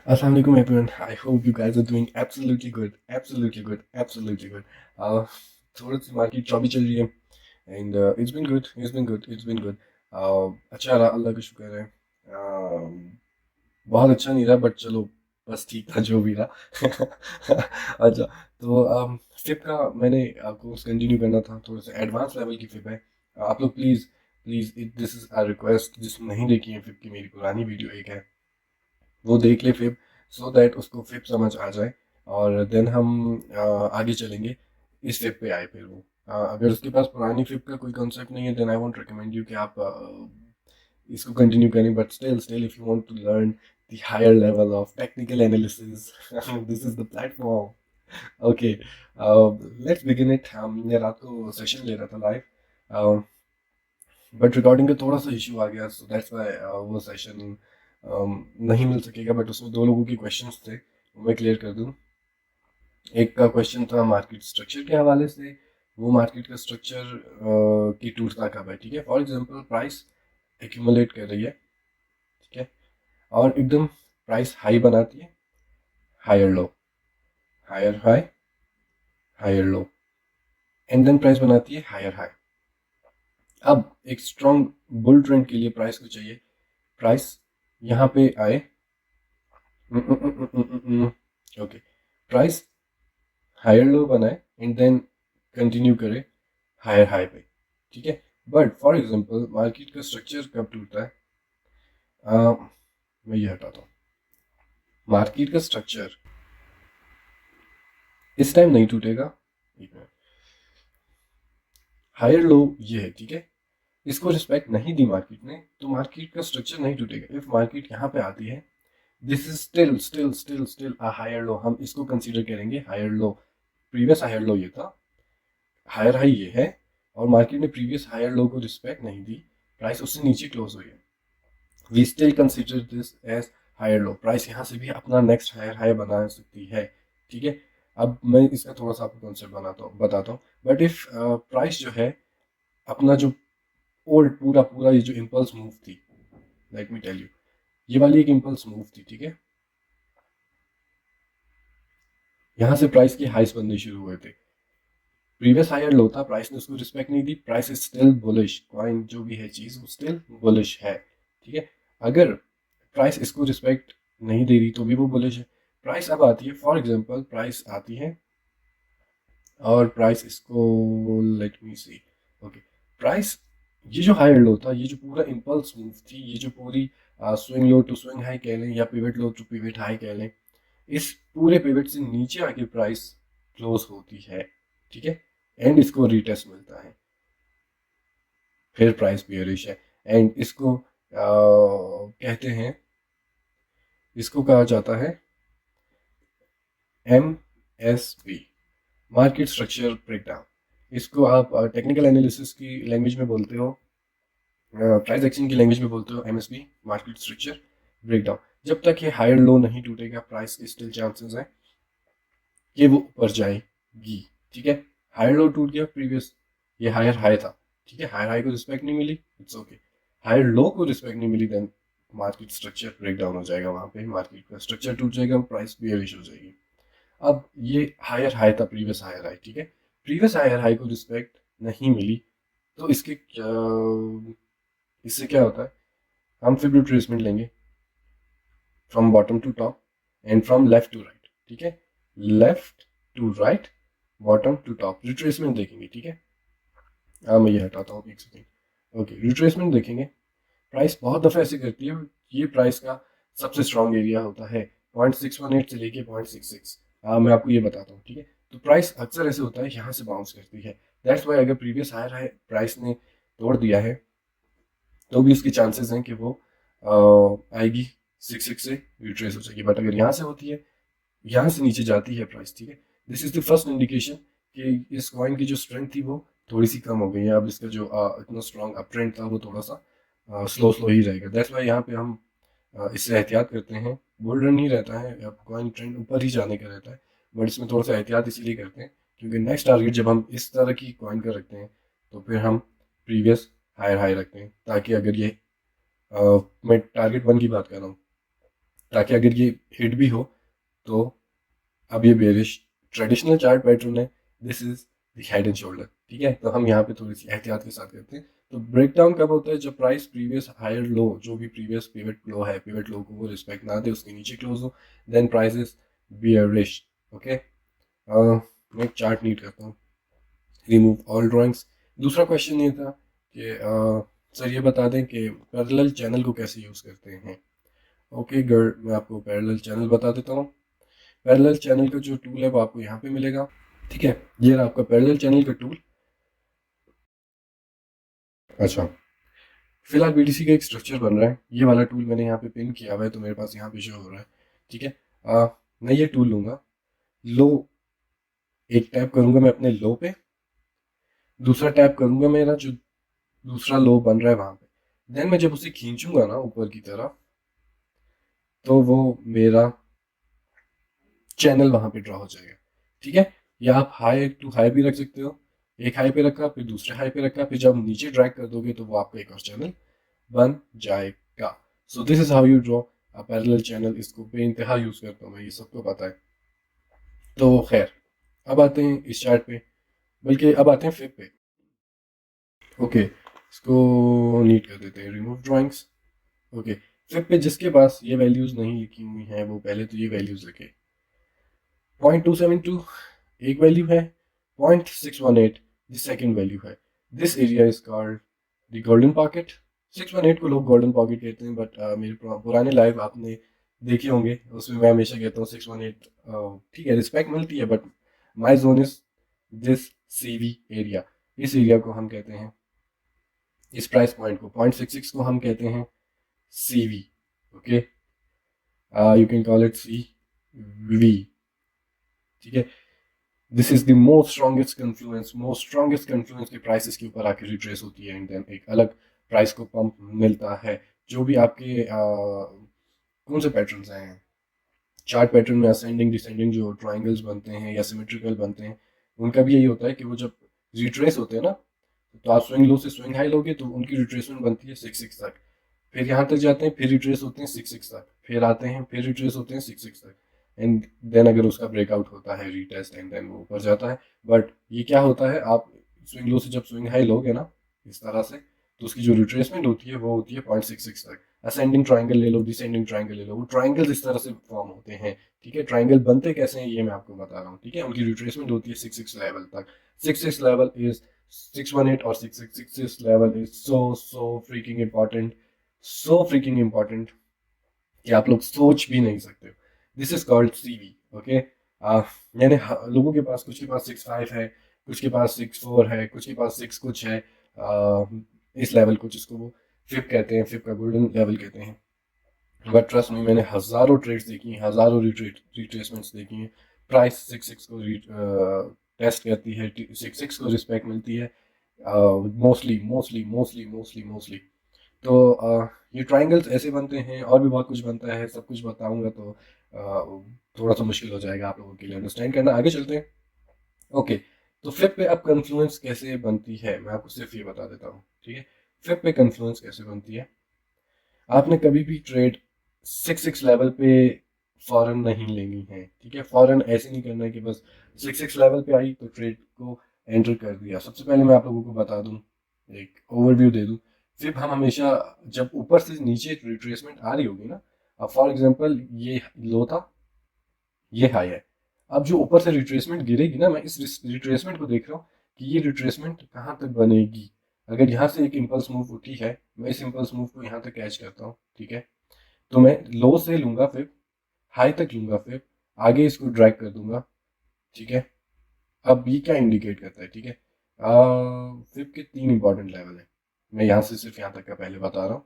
Assalamu alaikum everyone. I hope you guys are doing absolutely good, absolutely good, absolutely good. Uh, थोड़ी सी market चौबी चल रही है and it's been good, it's been good, it's been good. अच्छा रहा, अल्लाह का शुक्र है. बहुत अच्छा नहीं रहा बट चलो, बस ठीक था जो भी रहा. अच्छा, तो फिप का मैंने कोर्स कंटिन्यू करना था, थोड़ा सा एडवांस लेवल की फिप है. आप लोग please please, this is a request, जिसने नहीं देखी है फिप की मेरी पुरानी वीडियो एक है, वो देख ले फिर, सो दैट उसको फिर समझ आ जाए. और देन हम आगे चलेंगे. इस फिर पे आए फिर वो, अगर उसके पास पुरानी फिर का कोई कॉन्सेप्ट नहीं है then I won't recommend you कि आप इसको कंटिन्यू करें. But still if you want to learn the higher level of technical analysis, this is the platform. Okay, let's begin it. हमने रात को सेशन ले रहा था लाइव, बट रिकॉर्डिंग का थोड़ा सा इशू आ गया, सो दैट्स व्हाई वो सेशन नहीं मिल सकेगा. बट उसमें दो लोगों के क्वेश्चंस थे, वो मैं क्लियर कर दूं. एक का क्वेश्चन था मार्केट स्ट्रक्चर के हवाले से. वो मार्केट का स्ट्रक्चर की टूटता कब है, ठीक है. फॉर एग्जांपल प्राइस एक्यूमुलेट कर रही है, ठीक है, और एकदम प्राइस हाई बनाती है, higher low, higher high, higher low, and then price बनाती है हायर हाई. अब एक स्ट्रॉन्ग बुल ट्रेंड के लिए प्राइस को चाहिए, प्राइस यहाँ पे आए, ओके, प्राइस हायर लो बनाए एंड देन कंटिन्यू करे हायर हाई पे, ठीक है. बट फॉर एग्जांपल मार्केट का स्ट्रक्चर कब टूटता है, मैं ये हटाता हूँ. मार्केट का स्ट्रक्चर इस टाइम नहीं टूटेगा. हायर लो ये है, ठीक है. इसको रिस्पेक्ट नहीं दी मार्केट ने तो मार्केट का स्ट्रक्चर नहीं टूटेगा. इफ मार्केट यहाँ पे आती है, this is still a higher low, हम इसको कंसीडर करेंगे higher low. Previous higher low ये था, हायर हाई ये है, और मार्केट ने प्रीवियस हायर लो को रिस्पेक्ट नहीं दी, प्राइस उससे नीचे क्लोज हुई है. We still consider this as higher low. Price यहाँ से भी अपना नेक्स्ट हायर हाई बना सकती है, ठीक है. अब मैं इसका थोड़ा सा आपको कॉन्सेप्ट बताता हूँ. बट इफ प्राइस जो है अपना जो ओल्ड पूरा पूरा ये जो इम्पल्स मूव थी, लेट मी टेल यू, ये वाली एक इम्पल्स मूव थी, ठीक है. यहाँ से प्राइस के हाइस बनने शुरू हुए थे. प्रीवियस हायर लो था, प्राइस ने उसको रिस्पेक्ट नहीं दी, price is still bullish, coin जो भी है चीज वो स्टिल बुलिश है, ठीक है. अगर प्राइस इसको रिस्पेक्ट नहीं दे रही तो भी वो बुलिश है. प्राइस अब आती है, फॉर एग्जांपल प्राइस आती है और प्राइस इसको, लेट मी सी, ओके, प्राइस ये जो हायर लो था, ये जो पूरा इम्पल्स मूव थी, ये जो पूरी swing low to swing high कह लें या pivot low to pivot high कह लें, इस पूरे पिवट से नीचे आके प्राइस क्लोज होती है, ठीक है. एंड इसको रीटेस्ट मिलता है, फिर प्राइस बियरिश है. एंड इसको कहते हैं, इसको कहा जाता है M S B, market structure breakdown. इसको आप टेक्निकल एनालिसिस की लैंग्वेज में बोलते हो, प्राइस एक्शन की लैंग्वेज में बोलते हो M S B, market structure breakdown. जब तक ये हायर लो नहीं टूटेगा प्राइस के स्टिल चांसेस हैं कि वो ऊपर जाएगी, ठीक है. हायर लो टूट गया प्रीवियस, ये हायर हाई था, ठीक है. हायर हाई को रिस्पेक्ट नहीं मिली, इट्स ओके. हायर लो को रिस्पेक्ट नहीं मिली, then market structure break down हो जाएगा, वहां पे मार्केट का स्ट्रक्चर टूट जाएगा, प्राइस बियरिश हो जाएगी. अब ये हायर हाई था, प्रीवियस हायर हाई, ठीक है. प्रीवियस हायर हाई को रिस्पेक्ट नहीं मिली तो इसके इससे क्या होता है, हम फिर रिट्रेसमेंट लेंगे from bottom to top and from left to right, ठीक है. Left to right, bottom to top retracement देखेंगे, ठीक है. हाँ, मैं ये हटाता हूँ एक सेकेंड. ओके, रिट्रेसमेंट देखेंगे. प्राइस बहुत दफ़ा ऐसे करती है, ये प्राइस का सबसे स्ट्रॉन्ग एरिया होता है 0.618 से लेके 0.66. हाँ, मैं आपको ये बताता हूँ, ठीक है. तो प्राइस अक्सर ऐसे होता है यहाँ से बाउंस करती है. दैट्स वाई अगर प्रीवियस हायर हाई प्राइस ने तोड़ दिया है तो भी उसके चांसेस हैं कि वो आएगी 66 से रिट्रेस हो जाएगी. बट अगर यहाँ से होती है, यहाँ से नीचे जाती है प्राइस, ठीक है, this is the first indication कि इस कॉइन की जो स्ट्रेंथ थी वो थोड़ी सी कम हो गई है. अब इसका जो इतना स्ट्रॉन्ग अप ट्रेंड था वो थोड़ा सा स्लो स्लो ही रहेगा. दैट्स वाई यहाँ पे हम इससे एहतियात करते हैं. बुल रन ही रहता है, अब कॉइन ट्रेंड ऊपर ही जाने का रहता है, बट इसमें थोड़ा सा एहतियात इसीलिए करते हैं क्योंकि नेक्स्ट टारगेट जब हम इस तरह की कॉइन का रखते हैं तो फिर हम प्रीवियस हायर हाई रखते हैं, ताकि अगर ये मैं टारगेट वन की बात कर रहा हूँ, ताकि अगर ये हिट भी हो तो अब ये बेरिश ट्रेडिशनल चार्ट पैटर्न है, this is the head and shoulder, ठीक है। तो हम यहाँ पे थोड़ी सी एहतियात के साथ करते हैं। तो ब्रेक डाउन कब होता है, जब प्राइस प्रीवियस हायर लो, जो भी प्रीवियस पिवट लो है, पिवट लो को वो रिस्पेक्ट ना दे, उसके नीचे क्लोज हो, then price is bearish. Okay, मैं एक चार्ट नीड करता हूँ, रिमूव ऑल ड्राइंग्स। दूसरा क्वेश्चन ये था कि सर ये बता दें कि पैरेलल चैनल को कैसे यूज़ करते हैं। ओके गर्ल, मैं आपको पैरेलल चैनल बता देता हूँ। पैरेलल चैनल का जो टूल है वो आपको यहाँ पे मिलेगा, ठीक है। ये रहा आपका पैरेलल चैनल का टूल। अच्छा, फिलहाल बीटीसी का एक स्ट्रक्चर बन रहा है, ये वाला टूल मैंने यहाँ पे पिन किया हुआ है, तो मेरे पास यहाँ पे शो हो रहा है, ठीक है। मैं ये टूल लूँगा, लो एक टैप करूँगा मैं अपने लो पे, दूसरा टैप करूँगा मेरा जो दूसरा लो बन रहा है वहाँ पे, देन मैं जब उसे खींचूंगा ना ऊपर की तरफ, तो वो मेरा चैनल वहाँ पे ड्रॉ हो जाएगा, ठीक है। या आप हाई टू हाई भी रख सकते हो, एक हाई पे रखा फिर दूसरे हाई पे रखा, फिर जब नीचे ड्रैग कर दोगे तो वो आपका एक और चैनल बन जाएगा। So this is how you draw a parallel channel. इसको बेइंतहा यूज करता हूँ मैं, ये सबको पता है। तो खैर, अब आते हैं इस चार्ट पे, बल्कि अब आते हैं फिब पे। ओके, इसको नीट कर देते हैं, रिमूव ड्राइंग्स। ओके, फिब पे जिसके पास ये वैल्यूज नहीं लिखी हुई हैं वो पहले तो ये वैल्यूज लिखे। 0.272 एक वैल्यू है, 0.618 द सेकेंड वैल्यू है। This area is called the golden pocket. 618 को लोग गोल्डन पॉकेट कहते हैं, बट मेरे पुराने लाइव आपने देखे होंगे, उसमें मैं हमेशा कहता हूँ 618, ठीक है, रिस्पेक्ट मिलती है, but my zone is this CV area. इस एरिया को हम कहते हैं, इस प्राइस पॉइंट को 0.66 को हम कहते हैं CV. Okay, you can call it C V, ठीक है। This is the most strongest confluence के प्राइसेस के ऊपर आके रिट्रेस होती है, एंड देन एक अलग प्राइस को पंप मिलता है। जो भी आपके कौन से पैटर्न्स हैं चार्ट पैटर्न में, असेंडिंग डिसेंडिंग जो ट्राइंगल्स बनते हैं या सिमेट्रिकल बनते हैं, उनका भी यही होता है कि वो जब रिट्रेस होते हैं ना, तो आप स्विंग लो से स्विंग हाई लोगे तो उनकी रिट्रेसमेंट बनती है 6-6 तक, फिर यहाँ तक जाते हैं, फिर रिट्रेस होते हैं 6-6 तक, फिर आते हैं, फिर रिट्रेस होते हैं 6-6 तक, एंड देन अगर उसका ब्रेकआउट होता है रीटेस्ट, एंड देन वो ऊपर जाता है। बट ये क्या होता है, आप स्विंग लो से जब स्विंग हाई लोगे ना इस तरह से, तो उसकी जो रिट्रेसमेंट होती है वो होती है 0.66 तक। असेंडिंग ट्राइंगल ले लो, डिसेंडिंग ट्राइंगल ले लो, वो ट्राइंगल्स इस तरह से फॉर्म होते हैं, ठीक है। ट्राइंगल बनते कैसे हैं ये मैं आपको बता रहा हूँ, ठीक है। उनकी रिट्रेसमेंट होती है 6-6 लेवल तक। 6-6 लेवल इज 618 और 6-6 level is so freaking important, so freaking important कि आप लोग सोच भी नहीं सकते हो। This is called CV. Okay, मैंने लोगों के पास, कुछ के पास 6-5 है, कुछ के पास 6-4 है, कुछ के पास 6 कुछ है, इस लेवल को जिसको वो फिप कहते हैं, फिप का गोल्डन लेवल कहते हैं। बट ट्रस्ट में मैंने हज़ारों ट्रेड्स देखी हैं, हज़ारों रिट्रेसमेंट्स देखी हैं, प्राइस 6-6 को टेस्ट करती है, 6-6 को रिस्पेक्ट मिलती है, mostly mostly mostly mostly mostly. तो ये ट्राइंगल्स ऐसे बनते हैं, और भी बहुत कुछ बनता है, सब कुछ बताऊंगा तो थोड़ा सा मुश्किल हो जाएगा आप लोगों के लिए अंडरस्टैंड करना। आगे चलते हैं। ओके, तो फिप पे अब कन्फ्लुएंस कैसे बनती है मैं आपको सिर्फ ये बता देता हूँ, ठीक है। फिप पे कन्फ्लुएंस कैसे बनती है, आपने कभी भी ट्रेड 6-6 लेवल पे फॉरन नहीं लेनी है, ठीक है। फॉरन ऐसे नहीं करना है कि बस 6-6 लेवल पे आई तो ट्रेड को एंटर कर दिया। सबसे पहले मैं आप लोगों को बता दूं, एक ओवरव्यू दे दूं, फिर हम हमेशा जब ऊपर से नीचे रिट्रेसमेंट आ रही होगी ना, अब फॉर एग्जांपल ये लो था, ये हाई है, अब जो ऊपर से रिट्रेसमेंट गिरेगी ना, मैं इस रिट्रेसमेंट को देख रहा हूँ कि ये रिट्रेसमेंट कहाँ तक बनेगी। अगर यहाँ से एक इम्पल्स मूव उठी है, मैं इस इम्पल्स मूव को यहाँ तक कैच करता हूँ, ठीक है। तो मैं लो से लूंगा, फिर हाई तक लूंगा, फिर आगे इसको ड्रैग कर दूंगा, ठीक है। अब ये क्या इंडिकेट करता है, ठीक है। फिर के 3 इंपॉर्टेंट लेवल है, मैं यहाँ से सिर्फ यहाँ तक का पहले बता रहा हूँ।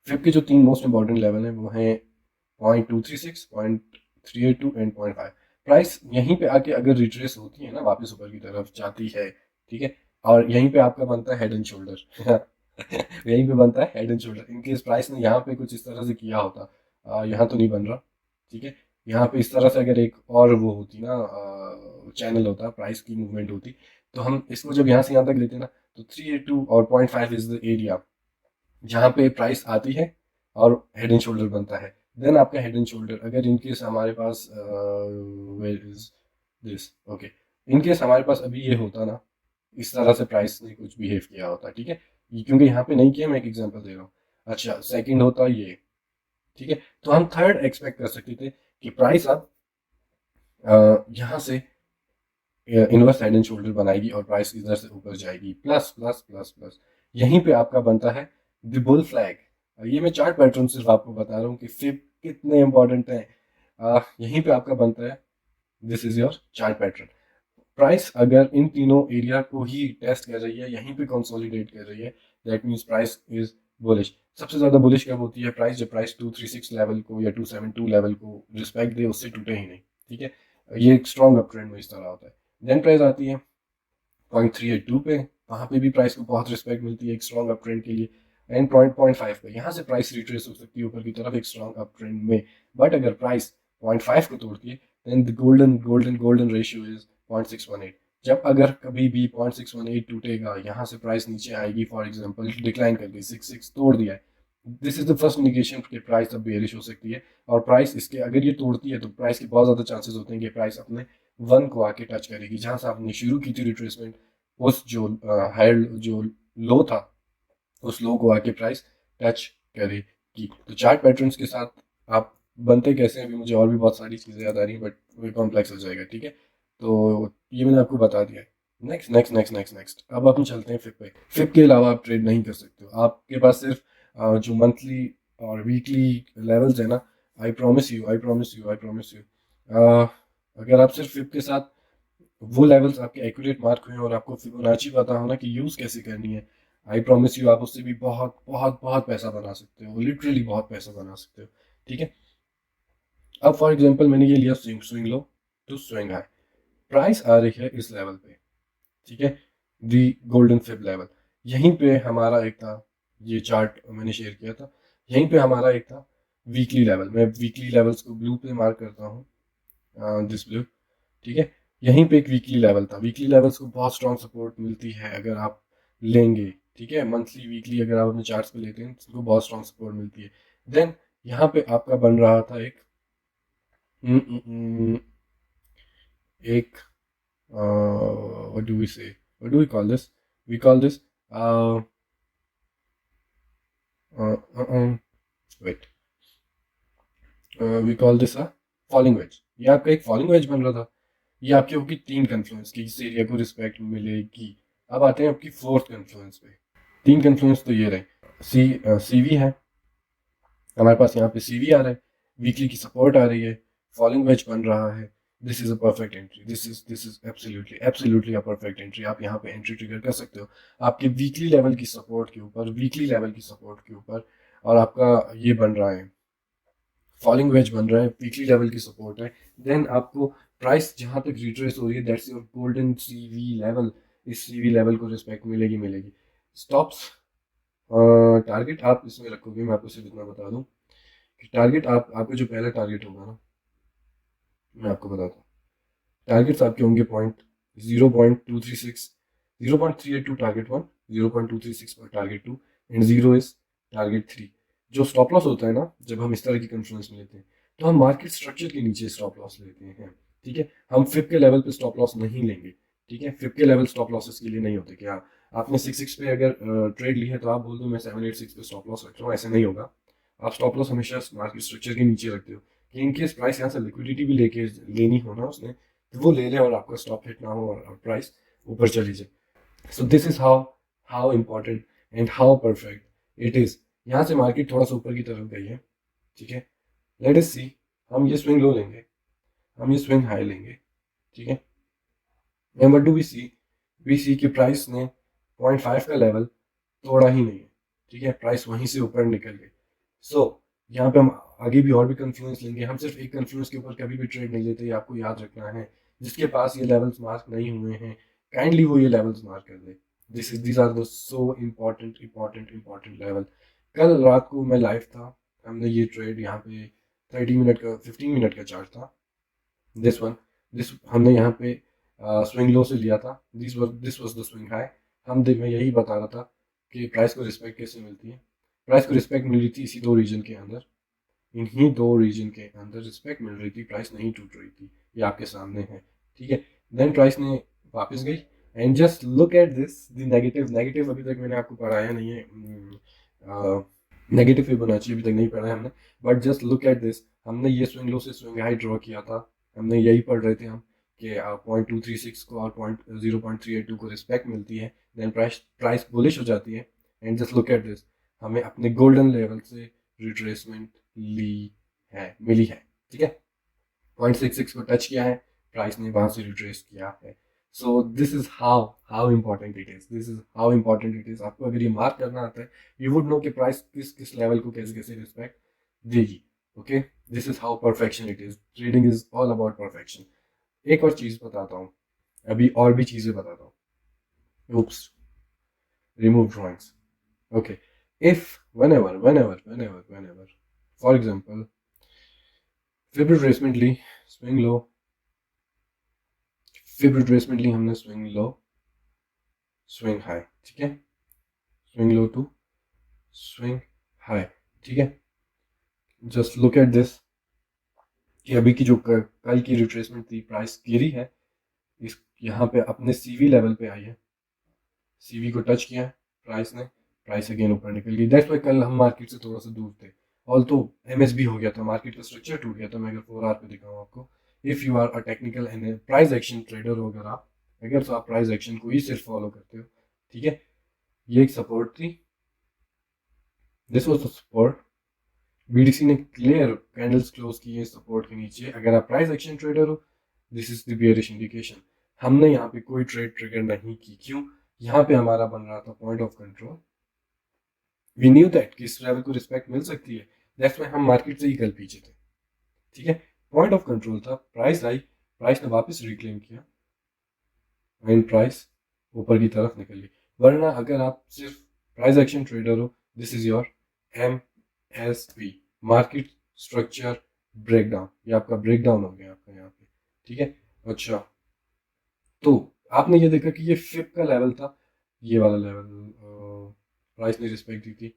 फिर के जो 3 मोस्ट इंपॉर्टेंट लेवल हैं वो हैं 0.236, 0.382 एंड 0.5। प्राइस यहीं पे आके अगर रिट्रेस होती है ना, वापस ऊपर की तरफ जाती है, ठीक है, और यहीं पे आपका बनता है हेड एंड शोल्डर यहीं पे बनता है head and shoulder. In case price ने यहाँ पे कुछ इस तरह से किया होता, यहाँ तो नहीं बन रहा, ठीक है, यहाँ पे इस तरह से अगर एक और वो होती ना, चैनल होता, प्राइस की मूवमेंट होती, तो हम इसको जब यहाँ से यहाँ तक लेते हैं ना, तो 382 और 0.5 इज द एरिया जहाँ पे प्राइस आती है और हेड एंड शोल्डर बनता है। देन आपका हेड एंड शोल्डर, अगर इनकेस हमारे पास where is this, okay, in case हमारे पास अभी ये होता ना, इस तरह से प्राइस ने कुछ बिहेव किया होता, ठीक है, क्योंकि यहाँ पे नहीं किया, मैं एक एग्जांपल दे रहा हूँ। अच्छा, सेकंड होता ये, ठीक है, तो हम थर्ड एक्सपेक्ट कर सकते थे कि प्राइस अब यहाँ से इनवर्स हेड एंड शोल्डर बनाएगी और प्राइस इधर से ऊपर जाएगी, प्लस प्लस प्लस प्लस। यहीं पे आपका बनता है द बुल फ्लैग। ये मैं चार्ट पैटर्न सिर्फ आपको बता रहा हूँ कि फिप कितने इंपॉर्टेंट हैं। यहीं पे आपका बनता है, this is your chart pattern. Price अगर इन तीनों एरिया को ही टेस्ट कर रही है, यहीं पे कंसोलिडेट कर रही है, that means price is bullish. सबसे ज्यादा बुलिश कब होती है प्राइस? जब प्राइस 236 लेवल को या 272 लेवल को रिस्पेक्ट दे, उससे टूटे ही नहीं, ठीक है। ये एक स्ट्रॉन्ग अप ट्रेंड में इस तरह होता है। देन प्राइस आती है 0.382 पे, वहां पे भी प्राइस को बहुत रिस्पेक्ट मिलती है एक स्ट्रॉन्ग अप ट्रेंड के लिए। एंड 0.5 पे यहाँ से प्राइस रिट्रेस हो सकती है ऊपर की तरफ एक स्ट्रॉन्ग अप ट्रेंड में। बट अगर प्राइस 0.5 को तोड़ती है, then the golden ratio is 0.618। जब अगर कभी भी 0.618 टूटेगा, यहाँ से प्राइस नीचे आएगी, फॉर एग्जांपल डिक्लाइन करके 66 तोड़ दिया है, this is the first indication कि प्राइस अब बेयरिश हो सकती है। और प्राइस इसके अगर ये तोड़ती है तो प्राइस के बहुत ज़्यादा चांसेस होते हैं कि प्राइस अपने 1 को आके टच करेगी, जहाँ से आपने शुरू की थी रिट्रेसमेंट, उस जो हायर जो लो था, उस लो को आके प्राइस टच करेगी। तो चार्ट पैटर्न्स के साथ आप बनते कैसे हैं, अभी मुझे और भी बहुत सारी चीज़ें याद आ रही हैं, बट वो कॉम्प्लेक्स हो जाएगा, ठीक है। तो ये मैंने आपको बता दिया है। Next next next next next, अब अपन चलते हैं फिप पे। फिप के अलावा आप ट्रेड नहीं कर सकते हो, आपके पास सिर्फ जो मंथली और वीकली लेवल्स है ना, I promise you I promise you I promise you, अगर आप सिर्फ फिप के साथ वो लेवल्स आपके एक्यूरेट मार्क हुए और आपको फिबोनाची पता हो ना कि यूज़ कैसे करनी है, आई प्रॉमिस यू आप उससे भी बहुत बहुत बहुत पैसा बना सकते हो, लिटरली बहुत पैसा बना सकते हो, ठीक है। अब फॉर एग्जांपल मैंने ये लिया swing swing low to swing high, price आ रही है इस लेवल पे, ठीक है, दी गोल्डन फिब लेवल। यहीं पे हमारा एक था, ये चार्ट मैंने शेयर किया था, यहीं पे हमारा एक था वीकली लेवल। मैं वीकली लेवल्स को ब्लू पे मार्क करता हूँ, दिस ब्लू, ठीक है। यहीं पे एक वीकली लेवल था, वीकली लेवल्स को बहुत स्ट्रॉन्ग सपोर्ट मिलती है अगर आप लेंगे, ठीक है, मंथली वीकली अगर आप अपने चार्ट्स पे लेते हैं तो बहुत स्ट्रॉन्ग सपोर्ट मिलती है। देन यहाँ पे आपका बन रहा था एक एक what do we say, what do we call this, we call this uh, uh, uh, uh, wait we call this a falling veg. ये आपका एक फॉलिंग वेज बन रहा था, ये आपकी होगी 3 कन्फ्लुएंस की, इस एरिया को रिस्पेक्ट मिलेगी। अब आते हैं आपकी 4th कन्फ्लुएंस पे। 3 कन्फ्लुएंस तो ये रहे, सीवी है हमारे पास, यहाँ पे सीवी आ रहा है, वीकली की सपोर्ट आ रही है, फॉलिंग वेज बन रहा है, this is a perfect entry, this is absolutely absolutely a perfect entry. आप यहाँ पे एंट्री ट्रिगर कर सकते हो आपके वीकली लेवल की सपोर्ट के ऊपर, वीकली लेवल की सपोर्ट के ऊपर, और आपका ये बन रहा है फॉलिंग वेज बन रहा है, वीकली लेवल की सपोर्ट है। देन आपको प्राइस जहां तक रिट्रेस हो रही है, that's your golden CV level, इस सीवी लेवल को रिस्पेक्ट मिलेगी मिलेगी। स्टॉप्स टारगेट आप इसमें रखोगे, मैं आपको सिर्फ इतना बता दूं कि टारगेट आपका जो पहला टारगेट होगा ना, मैं आपको बताता हूँ, टारगेट्स आपके होंगे 0.236, 0.382 टारगेट 1, 0.236 पर टारगेट 2, एंड 0 इज टारगेट 3। जो स्टॉप लॉस होता है ना, जब हम इस तरह की कन्फ्लुएंस में लेते हैं तो हम मार्केट स्ट्रक्चर के नीचे स्टॉप लॉस लेते हैं, ठीक है। हम फिप के लेवल पे स्टॉप लॉस नहीं लेंगे, ठीक है। फिप के लेवल स्टॉप लॉसेस के लिए नहीं होते कि हाँ, आपने 6 पे अगर ट्रेड ली है तो आप बोल दो मैं 786 पे स्टॉप लॉस रख रहा हूँ, ऐसे नहीं होगा। आप स्टॉप लॉस हमेशा मार्केट स्ट्रक्चर के नीचे रखते हो कि इनकेस प्राइस यहाँ से लिक्विडिटी भी लेके लेनी हो ना उसने, तो वो ले ले और आपका स्टॉप हिट ना हो और प्राइस ऊपर चली जाए। So this is how how important and how perfect it is. यहाँ से मार्केट थोड़ा सा ऊपर की तरफ गई है, ठीक है, लेट अस सी, हम ये स्विंग लो लेंगे, हम ये स्विंग हाई लेंगे, ठीक है। एंड व्हाट डू वी सी कि प्राइस ने 0.5 का लेवल तोड़ा ही नहीं है, ठीक है, प्राइस वहीं से ऊपर निकल गई। सो यहाँ पे हम आगे भी और भी कंफ्लुएंस लेंगे, हम सिर्फ एक कंफ्लुएंस के ऊपर कभी भी ट्रेड नहीं लेते, ये आपको याद रखना है। जिसके पास ये लेवल्स मार्क नहीं हुए हैं, काइंडली वो ये लेवल्स मार्क कर दे। This are the so important important important level. कल रात को मैं लाइव था, हमने ये ट्रेड यहाँ पे 30 मिनट का 15 मिनट का चार्ट था, दिस वन, दिस हमने यहाँ पे स्विंग लो से लिया था, this was the swing high. मैं यही बता रहा था कि प्राइस को रिस्पेक्ट कैसे मिलती है। प्राइस को रिस्पेक्ट मिली थी इसी 2 रीजन के अंदर, इन्हीं दो रीजन के अंदर रिस्पेक्ट मिल रही थी, प्राइस नहीं टूट रही थी, ये आपके सामने है, ठीक है। देन प्राइस ने वापस गई and just look at this the negative अभी तक मैंने आपको पढ़ाया नहीं है, नेगेटिव फिबोनाची अभी तक नहीं पढ़ा है हमने, but just look at this, हमने ये स्विंग लो से स्विंग हाई ड्रॉ किया था, हमने यही पढ़ रहे थे हम कि 0.236 को और 0.382 को रिस्पेक्ट मिलती है, देन प्राइस बुलिश हो जाती है and just look at this, हमें अपने गोल्डन लेवल से रिट्रेसमेंट मिली है, ठीक है। 0.66 को टच किया है, प्राइस ने वहां से रिट्रेस किया है। So this is how important it is, this is how important it is. आपको अगर ये मार्क करना आता है, यू वुड नो कि प्राइस किस किस लेवल को कैसे कैसे रिस्पेक्ट देगी, okay. This is how perfection it is, trading is all about perfection. एक और चीज बताता हूँ, अभी और भी चीजें बताता हूँ। oops, remove drawings, okay। if whenever for example fib retracement ली, स्विंग लो, फिब रिट्रेसमेंट ली हमने, स्विंग लो, स्विंग हाई, ठीक है, swing low to swing high, ठीक है। जस्ट लुक एट दिस कि अभी की जो कल की रिट्रेसमेंट थी, प्राइस गिरी है, इस यहाँ पे अपने सीवी लेवल पे आई है, सीवी को टच किया है प्राइस ने, प्राइस अगेन ऊपर निकल गई। दैट्स वाई कल हम मार्केट से थोड़ा सा दूर थे, ऑल तो एमएसबी हो गया था, मार्केट का स्ट्रक्चर टूट गया था। मैं अगर 4 आवर पे दिखाऊँ आपको, if you are a technical and price action trader हो अगर आप, अगर तो आप प्राइस एक्शन को ही सिर्फ फॉलो करते हो, ठीक है। ये एक सपोर्ट थी, this was the support, BDC ने क्लियर कैंडल्स क्लोज किए सपोर्ट के नीचे। अगर आप प्राइस एक्शन ट्रेडर हो, this is the bearish indication. हमने यहाँ पे कोई ट्रेड ट्रिगर नहीं की, क्यों? यहाँ पे हमारा बन रहा था point of control, we knew that कि इस लेवल को रिस्पेक्ट मिल सकती है, दैट्स व्हाई हम मार्केट से ही कल पीछे थे, ठीक है। पॉइंट ऑफ कंट्रोल था, प्राइस आई, प्राइस ने वापस रिक्लेम किया एंड प्राइस ऊपर की तरफ निकल गई। वरना अगर आप सिर्फ प्राइस एक्शन ट्रेडर हो, this is your MSP, market structure breakdown, ये आपका ब्रेकडाउन हो गया आपका यहाँ पे, ठीक है। अच्छा, तो आपने ये देखा कि ये फिप का लेवल था, ये वाला लेवल प्राइस ने रिस्पेक्ट दी थी।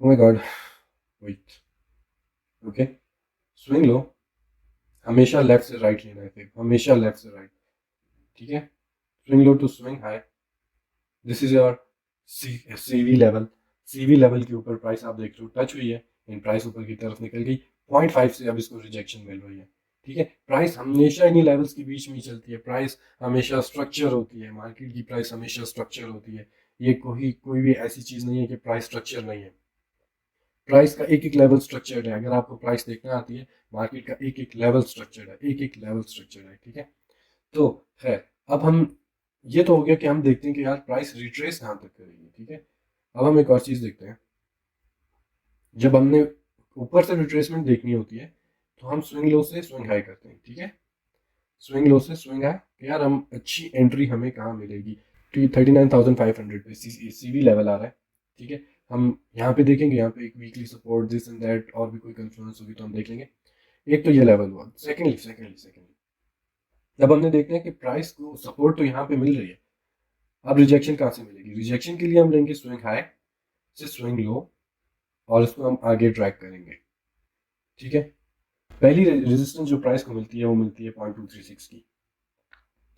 Oh my god, wait, okay. Swing low, हमेशा लेफ्ट से राइट लेना है, फिर हमेशा लेफ्ट से राइट, ठीक है। Swing low to swing high, this is your CV level, CV level के ऊपर प्राइस आप देख रहे हो टच हुई है एंड प्राइस ऊपर की तरफ निकल गई, 0.5 से अब इसको रिजेक्शन मिल रही है, ठीक है। प्राइस हमेशा इन्हीं लेवल्स के बीच में ही चलती है, प्राइस हमेशा स्ट्रक्चर होती है, मार्केट की प्राइस हमेशा स्ट्रक्चर होती है। ये कोई भी ऐसी चीज नहीं है कि प्राइस स्ट्रक्चर नहीं है, प्राइस का एक एक लेवल स्ट्रक्चर्ड है। अगर आपको प्राइस देखना आती है, मार्केट का एक एक लेवल स्ट्रक्चर्ड है, एक एक लेवल स्ट्रक्चर्ड है, ठीक है। तो खैर, अब हम, ये तो हो गया कि हम देखते हैं कि यार प्राइस रिट्रेस कहाँ तक करेगी, ठीक है। अब हम एक और चीज देखते हैं, जब हमने ऊपर से रिट्रेसमेंट देखनी होती है, तो हम स्विंग लो से स्विंग हाई करते हैं, ठीक है। स्विंग लो से स्विंग हाई, यार हम अच्छी एंट्री हमें कहाँ मिलेगी, 39,500 पे सीवी लेवल आ रहा है, ठीक है। हम यहाँ पे देखेंगे, यहाँ पे एक weekly support this and that, और भी कोई कंफ्लुएंस होगी तो हम देख लेंगे। एक तो ये लेवल हुआ, सेकेंडली जब हमने देखना है कि प्राइस को सपोर्ट तो यहाँ पे मिल रही है, अब रिजेक्शन कहाँ से मिलेगी? रिजेक्शन के लिए हम लेंगे स्विंग हाई से स्विंग लो, और इसको हम आगे ड्रैग करेंगे, ठीक है। पहली रेजिस्टेंस जो प्राइस को मिलती है वो मिलती है 0.236 की,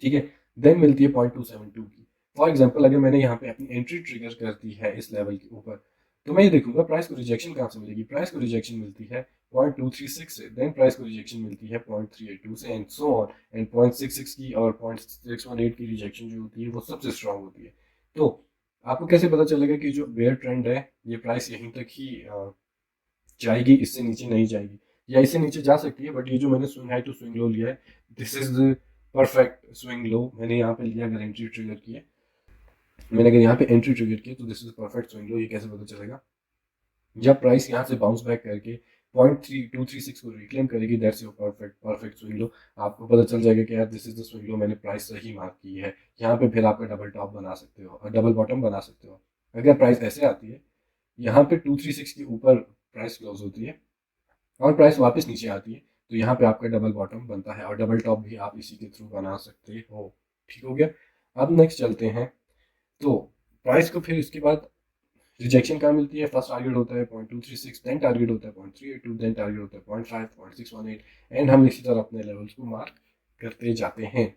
ठीक है। देन मिलती है 0.272 की। फॉर एग्जांपल, अगर मैंने यहाँ पे अपनी एंट्री ट्रिगर कर दी है इस लेवल के ऊपर, तो मैं ये देखूंगा प्राइस को रिजेक्शन कहाँ से मिलेगी। प्राइस को रिजेक्शन मिलती है 0.236 से, देन प्राइस को रिजेक्शन मिलती है 0.382 से, एंड सो ऑन, एंड 0.66 की और 0.618 की रिजेक्शन जो होती है वो सबसे स्ट्रांग होती है। तो आपको कैसे पता चलेगा कि जो बेयर ट्रेंड है, ये प्राइस यहीं तक ही जाएगी, इससे नीचे नहीं जाएगी, या इससे नीचे जा सकती है, बट ये जो मैंने swing high to swing low लिया है, this is the perfect swing low मैंने यहाँ पे लिया। अगर एंट्री ट्रिगर की है मैंने, अगर यहाँ पे एंट्री ट्रिगर की है, तो दिस इज परफेक्ट स्विंग लो। ये कैसे पता चलेगा? जब प्राइस यहाँ से बाउंस बैक करके 0.3236 को रिक्लेम करेगी, दैट्स योर परफेक्ट स्विंग लो। आपको पता चल जाएगा कि यार this is the swing low, मैंने प्राइस सही मार्क की है। यहाँ पे फिर आपका डबल टॉप बना सकते हो और डबल बॉटम बना सकते हो। अगर प्राइस ऐसे आती है, यहाँ पे 236 के ऊपर प्राइस क्लोज होती है और प्राइस वापस नीचे आती है, तो यहाँ पे आपका डबल बॉटम बनता है और डबल टॉप भी आप इसी के थ्रू बना सकते हो, ठीक हो गया। अब नेक्स्ट चलते हैं, तो प्राइस को फिर इसके बाद रिजेक्शन कहाँ मिलती है? फर्स्ट टारगेट होता है 0.236, देन टारगेट होता है 0.382, देन टारगेट होता है 0.5, 0.618 एंड हम इसी तरह अपने लेवल्स को मार्क करते जाते हैं।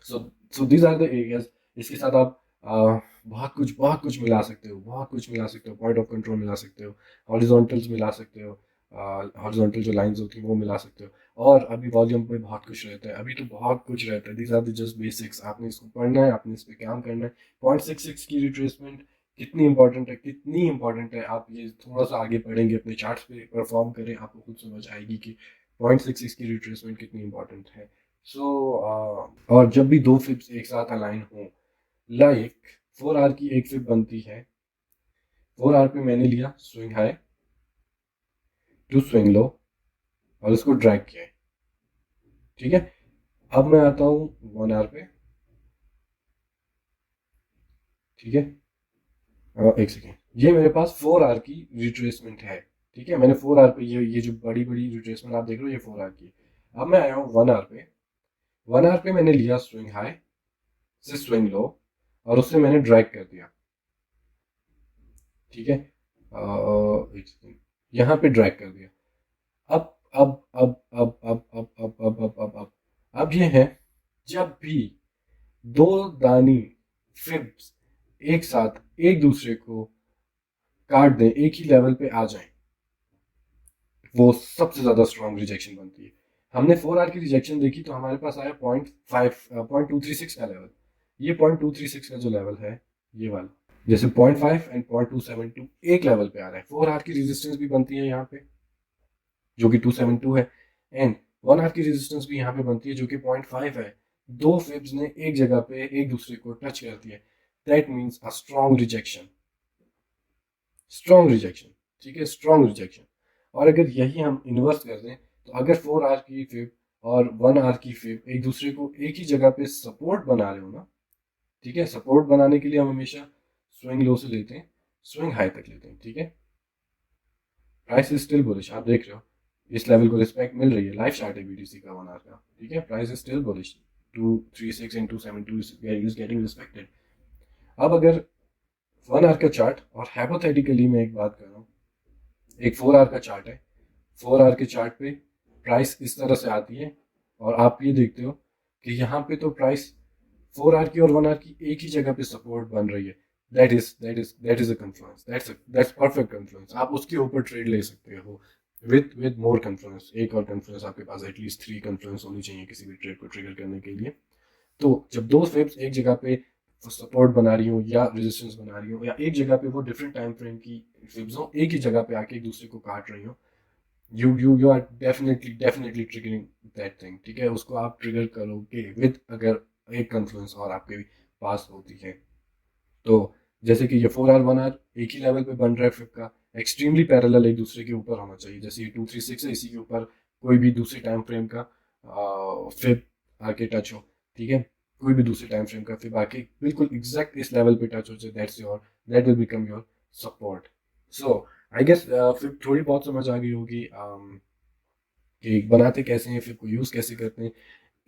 So these are the areas. इसके साथ आप बहुत कुछ मिला सकते हो, बहुत कुछ मिला सकते हो। पॉइंट ऑफ कंट्रोल मिला सकते हो, हॉरिजॉन्टल्स मिला सकते हो, हॉरिजॉन्टल जो लाइंस होती हैं वो मिला सकते हो। और अभी वॉल्यूम पे बहुत कुछ रहता है, अभी तो बहुत कुछ रहता है। These are the just basics. आपने इसको पढ़ना है, आपने इस पर काम करना है। 0.66 की रिट्रेसमेंट कितनी इंपॉर्टेंट है, कितनी इंपॉर्टेंट है, आप ये थोड़ा सा आगे पढ़ेंगे, अपने चार्ट्स पे परफॉर्म करें, आपको खुद समझ आएगी कि 0.66 की रिट्रेसमेंट कितनी इंपॉर्टेंट है। और जब भी दो फिब्स एक साथ अलाइन हो, लाइक 4 आवर की एक फिब बनती है, 4 आवर पे मैंने लिया swing high to swing low और उसको ड्रैग किया, ठीक है। अब मैं आता हूँ 1 आवर पे, ठीक है। एक सेकेंड, ये मेरे पास 4 आवर की रिट्रेसमेंट है, ठीक है। मैंने 4 आवर पे ये जो बड़ी बड़ी रिट्रेसमेंट आप देख रहे हो, ये 4 आवर की। अब मैं आया हूँ 1 आवर पे। 1 आवर पे मैंने लिया स्विंग हाई से स्विंग लो और उससे मैंने ड्रैग कर दिया, ठीक है। यहाँ पे ड्रैग कर दिया। अब ये है, जब भी दो दानी फिब्स एक साथ एक दूसरे को काट दें, एक ही लेवल पे आ जाएं, वो सबसे ज्यादा स्ट्रॉन्ग रिजेक्शन बनती है। हमने 4 आवर की रिजेक्शन देखी तो हमारे पास आया 0.236 का लेवल। ये 0.236 का जो लेवल है, ये वाला, जैसे 0.5 एंड 0.272 एक लेवल पे आ रहा है। 4 आवर की रेजिस्टेंस भी बनती है यहाँ पे, जो कि 272 है, एंड 1 आवर की रेजिस्टेंस भी यहाँ पे बनती है, जो कि 0.5 है। दो फिब्स ने एक जगह पे एक दूसरे को टच कर दिया, that means a strong rejection, strong rejection, ठीक है, स्ट्रॉन्ग रिजेक्शन। और अगर यही हम इन्वर्स कर दें, तो अगर 4 आवर की फिब और 1 आवर की फिब एक दूसरे को एक ही जगह पे सपोर्ट बना रहे हो ना, ठीक है, सपोर्ट बनाने के लिए हम हमेशा स्विंग लो से लेते हैं, स्विंग हाई तक लेते हैं, ठीक है। प्राइस इज स्टिल बुलिश, आप देख रहे हो इस लेवल को रिस्पेक्ट मिल रही है। लाइव चार्ट है बीटीसी का 1 आवर का, ठीक है। Price is still bullish, 236 and 272 is getting respected. अब अगर 1 आवर का चार्ट, और हाइपोथेटिकली मैं एक बात कर रहा हूँ, एक 4 आवर का चार्ट है, 4 आवर के चार्ट पे प्राइस इस तरह से आती है, और आप ये देखते हो कि यहाँ पे तो प्राइस 4 आवर की और 1 आवर की एक ही जगह पे सपोर्ट बन रही है। That is a confluence, that's perfect confluence. आप उसके ऊपर ट्रेड ले सकते हो विद मोर कन्फ्लुएंस। एक और कन्फ्लुएंस आपके पास एटलीस्ट 3 कन्फ्लुएंस होनी चाहिए किसी भी ट्रेड को ट्रिगर करने के लिए। तो जब दो फिब्स एक जगह पे सपोर्ट बना रही हो या रेजिस्टेंस बना रही हो, या एक जगह पे वो डिफरेंट टाइम फ्रेम की फिब्स हो, एक ही जगह पे आके एक दूसरे को काट रही हो, you are definitely triggering that thing, ठीक है। उसको आप ट्रिगर करोगे विद, अगर एक कन्फ्लुएंस और आपके पास होती है तो। जैसे कि ये 4 आवर 1 आवर एक ही लेवल पे बन रहा है फिब का, एक्सट्रीमली पैरेलल एक दूसरे के ऊपर होना चाहिए। जैसे ये 236 है, इसी के ऊपर कोई भी दूसरे टाइम फ्रेम का फिब आके टच हो, ठीक है। कोई भी दूसरे टाइम फ्रेम का फिब आके बिल्कुल एग्जैक्ट इस लेवल पे टच हो जाए, that will become your support. So I guess फिर थोड़ी बहुत समझ आ गई होगी कि बनाते कैसे हैं, फिर को यूज़ कैसे करते हैं।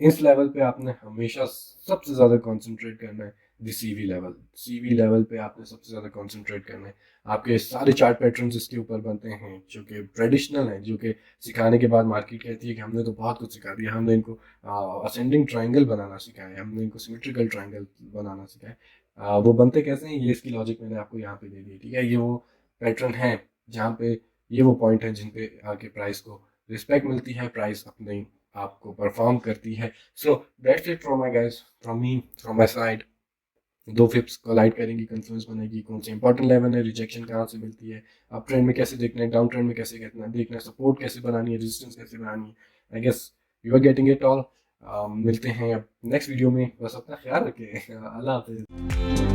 इस लेवल पे आपने हमेशा सबसे ज़्यादा कंसंट्रेट करना है, the CV level. CV level पे आपने सबसे ज़्यादा कंसंट्रेट करना है। आपके सारे चार्ट पैटर्न्स इसके ऊपर बनते हैं, जो कि ट्रेडिशनल हैं, जो कि सिखाने के बाद मार्केट कहती है कि हमने तो बहुत कुछ सिखा दिया, हमने इनको असेंडिंग ट्राइंगल बनाना सिखाया है, हमने इनको सिमेट्रिकल ट्राइंगल बनाना सिखाया है। वो बनते कैसे हैं, ये इसकी लॉजिक मैंने आपको यहाँ पे दे दी, ठीक है। ये वो पैटर्न है जहाँ पे, ये वो पॉइंट है जिन पे आके प्राइस को रिस्पेक्ट मिलती है, प्राइस अपने आपको परफॉर्म करती है। So that's it from my guys, from me, from my side. दो फिप्स कोलाइड करेंगी, कंफ्लुएंस बनेगी, कौन से इंपॉर्टेंट लेवल है, रिजेक्शन कहाँ से मिलती है, अप ट्रेंड में कैसे देखना है, डाउन ट्रेंड में कैसे देखना है, सपोर्ट कैसे बनानी है, रेजिस्टेंस कैसे बनानी है। I guess you are getting it all. मिलते हैं अब नेक्स्ट वीडियो में, बस अपना ख्याल रखें। अल्लाह हाफिज़।